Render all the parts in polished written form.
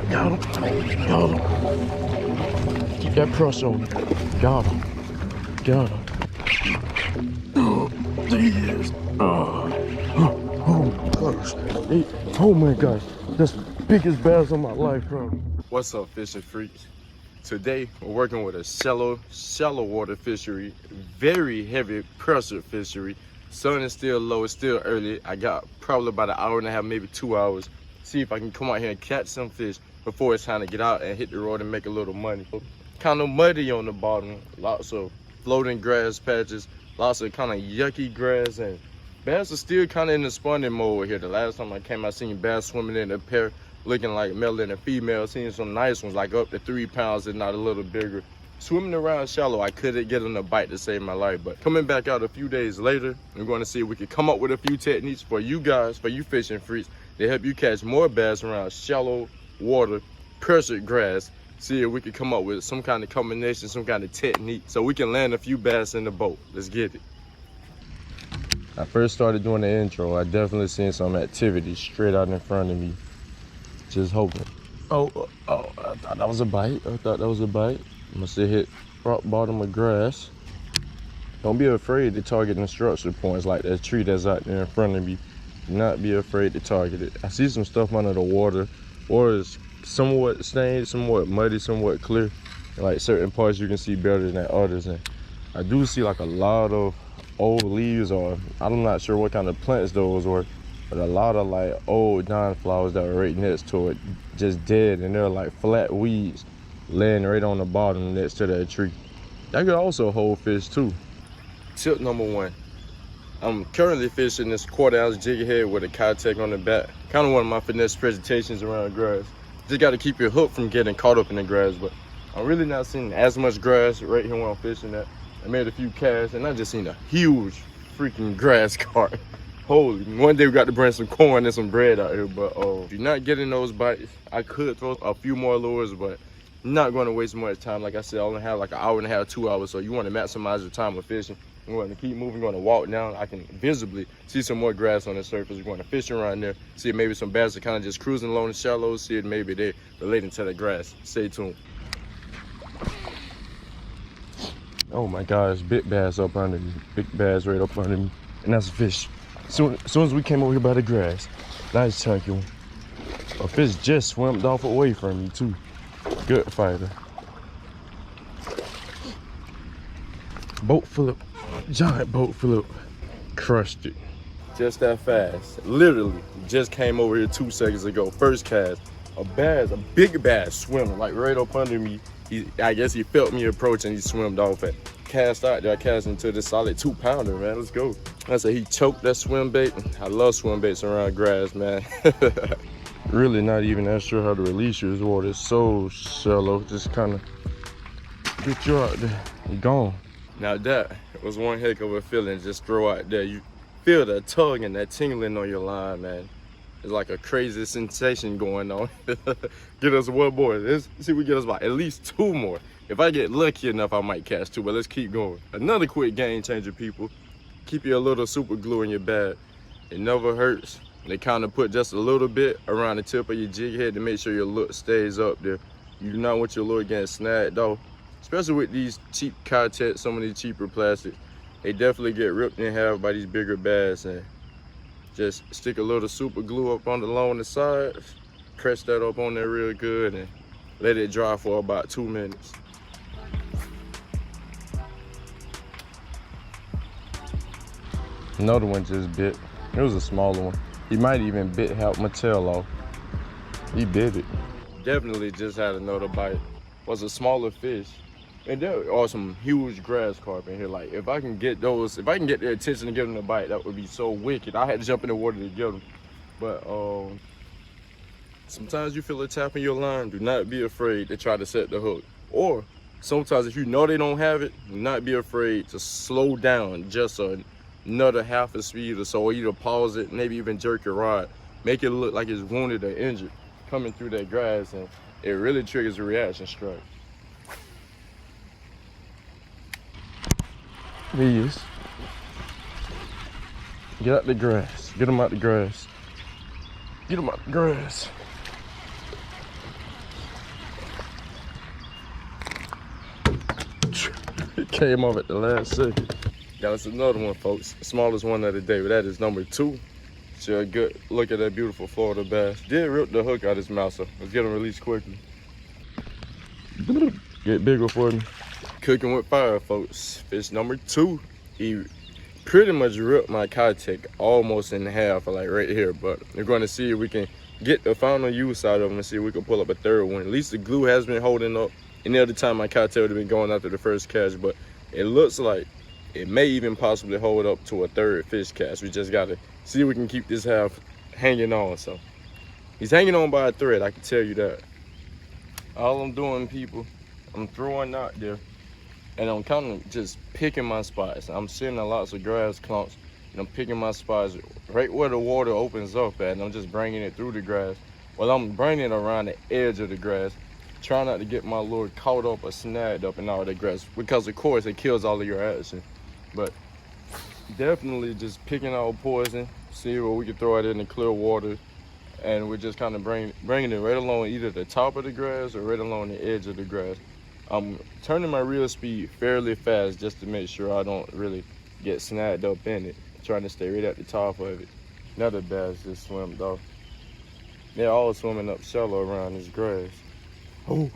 Got him. Got him. Keep that pressure on. Got him. Got him. Oh, there he is. Oh my gosh. Oh my gosh. That's the biggest bass of my life, bro. What's up, fishing freaks? Today we're working with a shallow water fishery, very heavy pressure fishery. Sun is still low, it's still early. I got probably about an hour and a half, maybe 2 hours. See if I can come out here and catch some fish before it's time to get out and hit the road and make a little money. Kind of muddy on the bottom, lots of floating grass patches, lots of kind of yucky grass, and bass are still kind of in the spawning mode here. The last time I came, I seen bass swimming in a pair, looking like male and a female. Seeing some nice ones, like up to 3 pounds, if not a little bigger. Swimming around shallow, I couldn't get on a bite to save my life. But coming back out a few days later, we're going to see if we can come up with a few techniques for you guys, for you fishing freaks, to help you catch more bass around shallow water, pressured grass. See if we can come up with some kind of combination, some kind of technique, so we can land a few bass in the boat. Let's get it. I first started doing the intro, I definitely seen some activity straight out in front of me. Just hoping. Oh, I thought that was a bite. Must have hit rock bottom of grass. Don't be afraid to target the structure points like that tree that's out there in front of me. Do not be afraid to target it. I see some stuff under the water. Water is somewhat stained, somewhat muddy, somewhat clear. Like certain parts you can see better than others. And I do see like a lot of old leaves, or I'm not sure what kind of plants those were, but a lot of like old non-flowers that were right next to it, just dead, and they're like flat weeds laying right on the bottom next to that tree. That could also hold fish too. Tip number 1. I'm currently fishing this 1/4 ounce jig head with a Kitech on the back. Kind of one of my finesse presentations around grass. Just got to keep your hook from getting caught up in the grass, but I'm really not seeing as much grass right here where I'm fishing at. I made a few casts and I just seen a huge freaking grass carp. Holy, one day we got to bring some corn and some bread out here, but if you're not getting those bites, I could throw a few more lures, but I'm not going to waste much time. Like I said, I only have like an hour and a half, 2 hours, so you want to maximize your time of fishing. We're going to keep moving, going to walk down. I can visibly see some more grass on the surface. We're going to fish around there, see if maybe some bass are kind of just cruising along the shallows, see if maybe they're relating to the grass. Stay tuned. Oh my gosh, big bass up under me. Big bass right up under me. And that's a fish. As soon as we came over here by the grass, nice chunky one. A fish just swam off away from me too. Good fighter. Boat flip, giant boat flip. Crushed it. Just that fast. Literally, just came over here 2 seconds ago. First cast, a big bass swimming like right up under me. I guess he felt me approaching, he swimmed off it. Cast out there, I cast into this solid 2 pounder, man. Let's go. I said he choked that swim bait. I love swim baits around grass, man. Really not even that sure how to release your water. It's so shallow. Just kind of get you out there. You're gone. Now that was one heck of a feeling. Just throw out there. You feel that tug and that tingling on your line, man. It's like a crazy sensation going on. Get us one more. Let's see if we get us about at least 2 more. If I get lucky enough, I might catch 2, but let's keep going. Another quick game changer, people. Keep your little super glue in your bag. It never hurts. They kind of put just a little bit around the tip of your jig head to make sure your lure stays up there. You do not want your lure getting snagged off, especially with these cheap Kitech, some of these cheaper plastics. They definitely get ripped in half by these bigger bass. And just stick a little super glue up along the sides, press that up on there real good, and let it dry for about 2 minutes. Another one just bit. It was a smaller one. He might even help my tail off. He bit it. Definitely just had another bite. Was a smaller fish. And there are some huge grass carp in here. Like if I can get their attention to give them a bite, that would be so wicked. I had to jump in the water to get them. But sometimes you feel a tap in your line. Do not be afraid to try to set the hook. Or sometimes if you know they don't have it, do not be afraid to slow down just another half a speed or so, or either pause it, maybe even jerk your rod. Make it look like it's wounded or injured coming through that grass, and it really triggers a reaction strike. There he is. Get out the grass. Get him out the grass. Get him out the grass. It came off at the last second. Got us another one, folks. Smallest one of the day, but that is number 2. So a good look at that beautiful Florida bass. Did rip the hook out his mouth, so let's get him released quickly. Get bigger for me. Cooking with fire, folks. Fish number 2. He pretty much ripped my Kitech almost in half, like right here. But we're going to see if we can get the final use out of him and see if we can pull up a third one. At least the glue has been holding up. Any other time my Kitech would have been going after the first catch, but it looks like it may even possibly hold up to a third fish cast. We just got to see if we can keep this half hanging on. So he's hanging on by a thread, I can tell you that. All I'm doing, people, I'm throwing out there and I'm kind of just picking my spots. I'm seeing lots of grass clumps and I'm picking my spots right where the water opens up at, and I'm just bringing it through the grass. Well, I'm bringing it around the edge of the grass, trying not to get my lure caught up or snagged up in all the grass, because of course it kills all of your action. But definitely just picking out poison, see where we can throw it in the clear water, and we're just kind of bringing it right along either the top of the grass or right along the edge of the grass. I'm turning my reel speed fairly fast just to make sure I don't really get snagged up in it, trying to stay right at the top of it. Another bass just swam off. They're all swimming up shallow around this grass. Oh,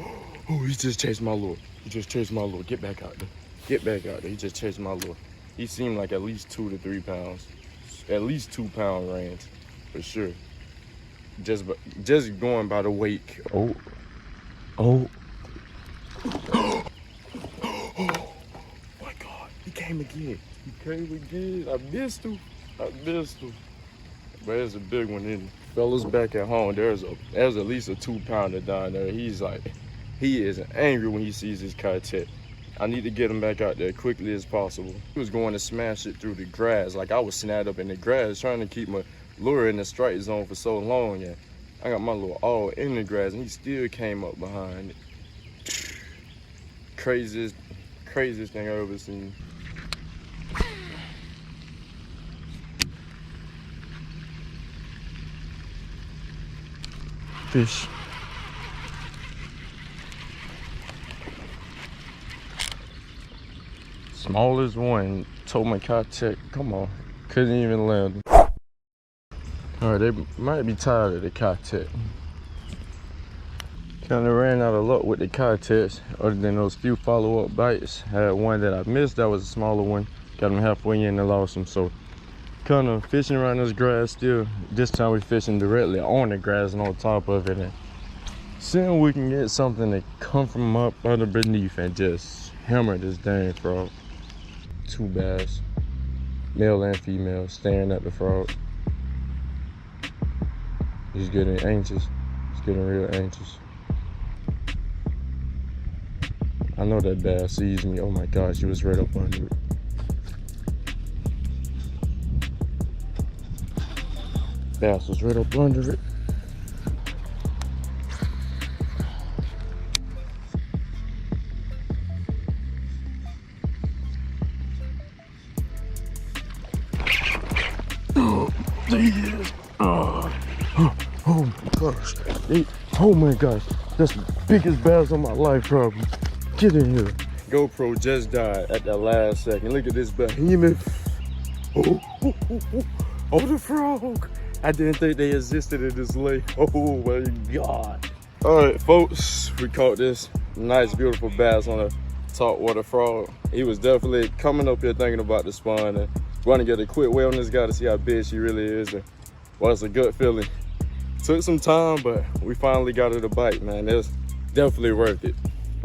he just chased my lure. He just chased my lure. Get back out there. Get back out there. He just chased my lure. He seemed like at least 2 to 3 pounds. At least 2 pound range, for sure. Just going by the wake. Oh. Oh my God, he came again. He came again. I missed him. But there's a big one in it. Fellas back at home, there's at least a 2 pounder down there. He is angry when he sees his Kitech. I need to get him back out there quickly as possible. He was going to smash it through the grass. Like I was snagged up in the grass trying to keep my lure in the strike zone for so long. Yeah, I got my lure all in the grass and he still came up behind it. Craziest thing I've ever seen. Fish. Smallest one, told my Kitech, come on, couldn't even land. All right, they might be tired of the Kitech. Kind of ran out of luck with the Kitech, other than those few follow-up bites. Had one that I missed, that was a smaller one. Got him halfway in and lost him, so kind of fishing around this grass still. This time we're fishing directly on the grass and on top of it, and seeing we can get something to come from up underneath and just hammer this dang frog. 2 bass, male and female, staring at the frog. He's getting anxious. He's getting real anxious. I know that bass sees me. Oh my gosh, he was right up under it. Bass was right up under it. There he is. Oh my gosh. Oh my gosh. That's the biggest bass of my life, probably. Get in here. GoPro just died at the last second. Look at this behemoth. Oh, the frog. I didn't think they existed in this lake. Oh my God. All right, folks, we caught this nice, beautiful bass on a topwater frog. He was definitely coming up here thinking about the spawn and want to get a quick weigh on this guy to see how big she really is. And, well, it's a good feeling. Took some time, but we finally got her to bite, man. It's definitely worth it.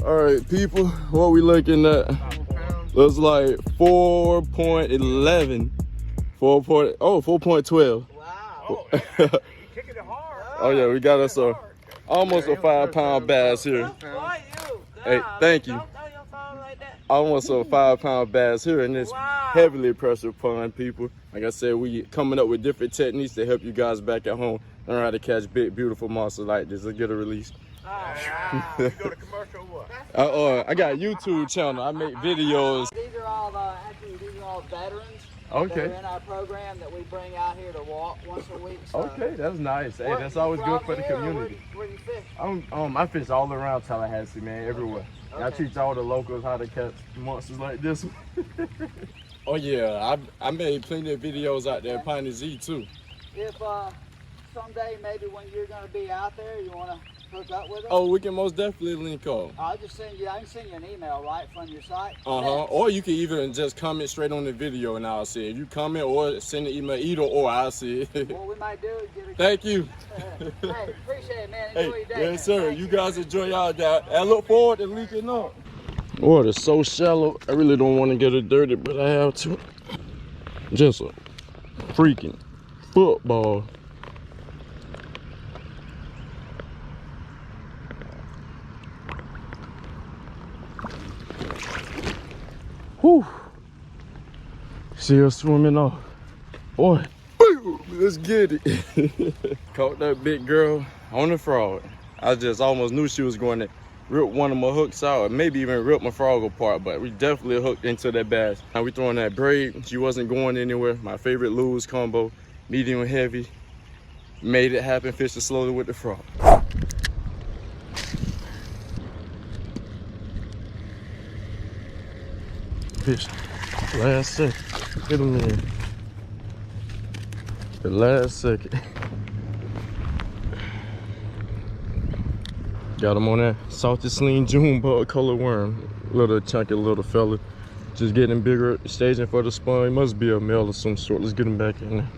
All right, people, what we looking at? Looks like 4.11. 4.12. Wow. Kicking it hard. Oh yeah, we got us almost a 5 pound bass here. Hey, thank you. Almost a 5 pound bass here in this heavily pressure pond, people. Like I said, we coming up with different techniques to help you guys back at home learn how to catch big, beautiful monsters like this. Let's get a release. You go to commercial or what? I got a YouTube channel. I make videos. These are all veterans. Okay. That are in our program that we bring out here to walk once a week. So Okay, that's nice. Hey, that's always good for the community. Where you fish? fish? I fish all around Tallahassee, man, everywhere. Okay. I teach all the locals how to catch monsters like this one. Oh yeah, I made plenty of videos out there, Piney Z too. If someday, maybe when you're gonna be out there, you wanna hook up with us? Oh, we can most definitely link up. I'll just send you. I can send you an email right from your site. Or you can even just comment straight on the video and I'll see it. If you comment or send an email, either or, I'll see it. What we might do is get a. Thank you. Hey, appreciate it, man. Hey, Enjoy your day. yes, man. sir. Thank You guys enjoy y'all guys. I look forward to linking up. Water's so shallow. I really don't want to get it dirty, but I have to. Just a freaking football. Whew. See her swimming off. Boy, let's get it. Caught that big girl on the frog. I just almost knew she was going to rip one of my hooks out, or maybe even rip my frog apart, but we definitely hooked into that bass. Now we throwing that braid. She wasn't going anywhere. My favorite lures combo, medium and heavy. Made it happen, fishing slowly with the frog. Fish, last second, get him in. The last second. Got him on that salty sling June bug color worm. Little chunky little fella. Just getting bigger, staging for the spawn. He must be a male of some sort. Let's get him back in there.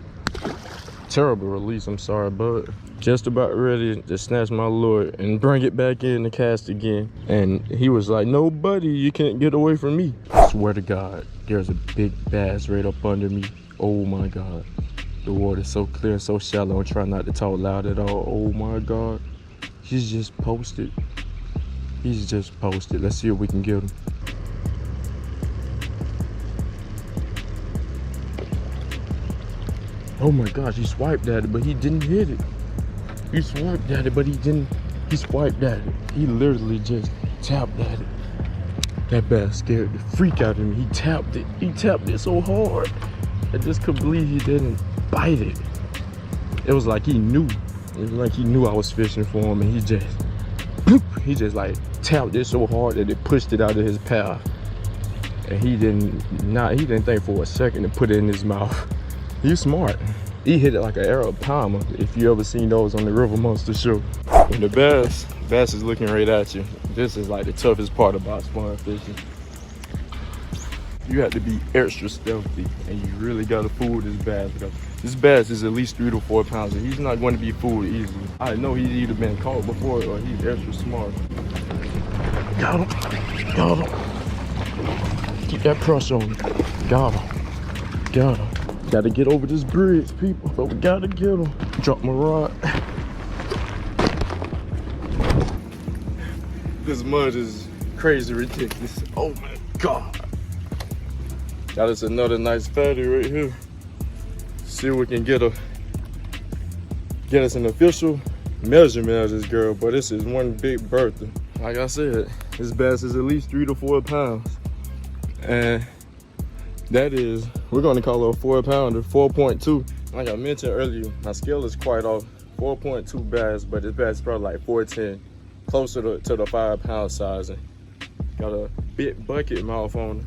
Terrible release, I'm sorry, bud. Just about ready to snatch my lure and bring it back in the cast again. And he was like, no buddy, you can't get away from me. I swear to God, there's a big bass right up under me. Oh my God. The water's so clear and so shallow. I'm trying not to talk loud at all. Oh my God. He's just posted. He's just posted. Let's see if we can get him. Oh my gosh, he swiped at it, but he didn't hit it. He swiped at it, but he didn't. He swiped at it. He literally just tapped at it. That bass scared the freak out of me. He tapped it. He tapped it so hard. I just couldn't believe he didn't bite it. It was like he knew. It was like he knew I was fishing for him, and he just like tapped it so hard that it pushed it out of his path. And he didn't think for a second to put it in his mouth. He's smart. He hit it like an Arab palmer, if you ever seen those on the River Monster show. When the bass is looking right at you, this is like the toughest part about spawn fishing. You have to be extra stealthy, and you really gotta fool this bass. This bass is at least 3 to 4 pounds, and he's not going to be fooled easily. I know he's either been caught before or he's extra smart. Got him. Got him. Keep that press on. Got him. Got him. Gotta get over this bridge, people. But we gotta get him. Drop my rod. This mud is crazy ridiculous. Oh my God. Got us another nice fatty right here. See if we can get us an official measurement of this girl, but this is one big Bertha. Like I said, this bass is at least 3 to 4 pounds. And that is, we're gonna call her a 4-pounder, 4.2. Like I mentioned earlier, my scale is quite off, 4.2 bass, but this bass is probably like 410, closer to the 5-pound size. And got a big bucket mouth on her.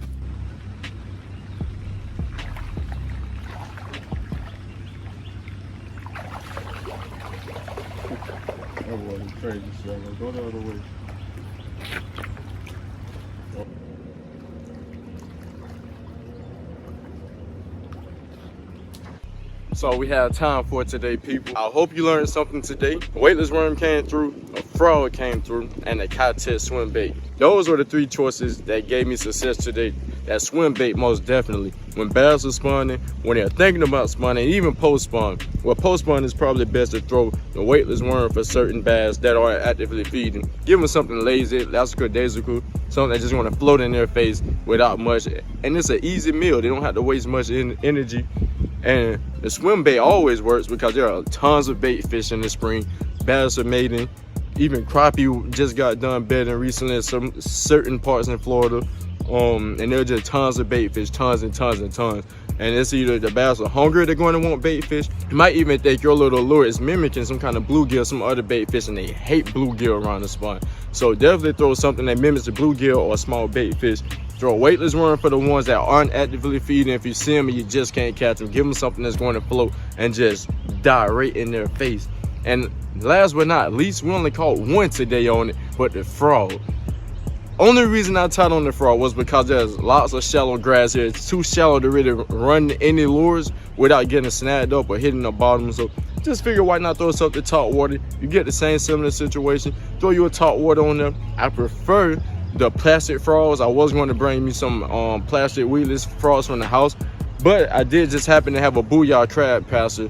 That boy is crazy, shallow. Go the other way. So we have time for today, people. I hope you learned something today. A weightless worm came through, a frog came through, and a cod-test swim bait. Those were the 3 choices that gave me success today. That swim bait, most definitely. When bass are spawning, when they're thinking about spawning, even post-spawn. Well, post-spawn is probably best to throw the weightless worm for certain bass that are actively feeding. Give them something lazy, lackadaisical, something that just want to float in their face without much. And it's an easy meal. They don't have to waste much energy. And the swim bait always works because there are tons of bait fish in the spring. Bass are mating. Even crappie just got done bedding recently in some certain parts in Florida. And there are just tons of bait fish, tons and tons and tons. and it's either the bass are hungry, they're going to want bait fish. You might even think your little lure is mimicking some kind of bluegill, some other bait fish, and they hate bluegill around the spawn. So definitely throw something that mimics the bluegill or a small bait fish. Throw a weightless worm for the ones that aren't actively feeding. If you see them and you just can't catch them, give them something that's going to float and just die right in their face. And last but not least, we only caught one today on it, but the frog. Only reason I tied on the frog was because there's lots of shallow grass here. It's too shallow to really run any lures without getting snagged up or hitting the bottom. So just figure why not throw something top water. You get the same similar situation. Throw you a top water on there. I prefer the plastic frogs. I was going to bring me some plastic weedless frogs from the house, but I did just happen to have a Booyah crab passer,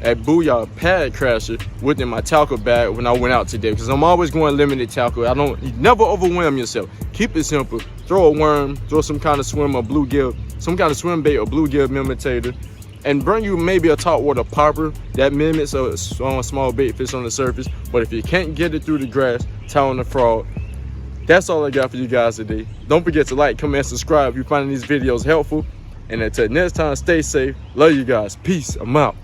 a Booyah pad crasher within my tackle bag when I went out today, because I'm always going limited tackle. You never overwhelm yourself. Keep it simple. Throw a worm, throw some kind of swim or bluegill, some kind of swim bait or bluegill imitator, and bring you maybe a top water popper that mimics a small bait fish on the surface. But if you can't get it through the grass, tie on the frog. That's all I got for you guys today. Don't forget to like, comment, subscribe if you're finding these videos helpful. And until next time, stay safe. Love you guys. Peace. I'm out.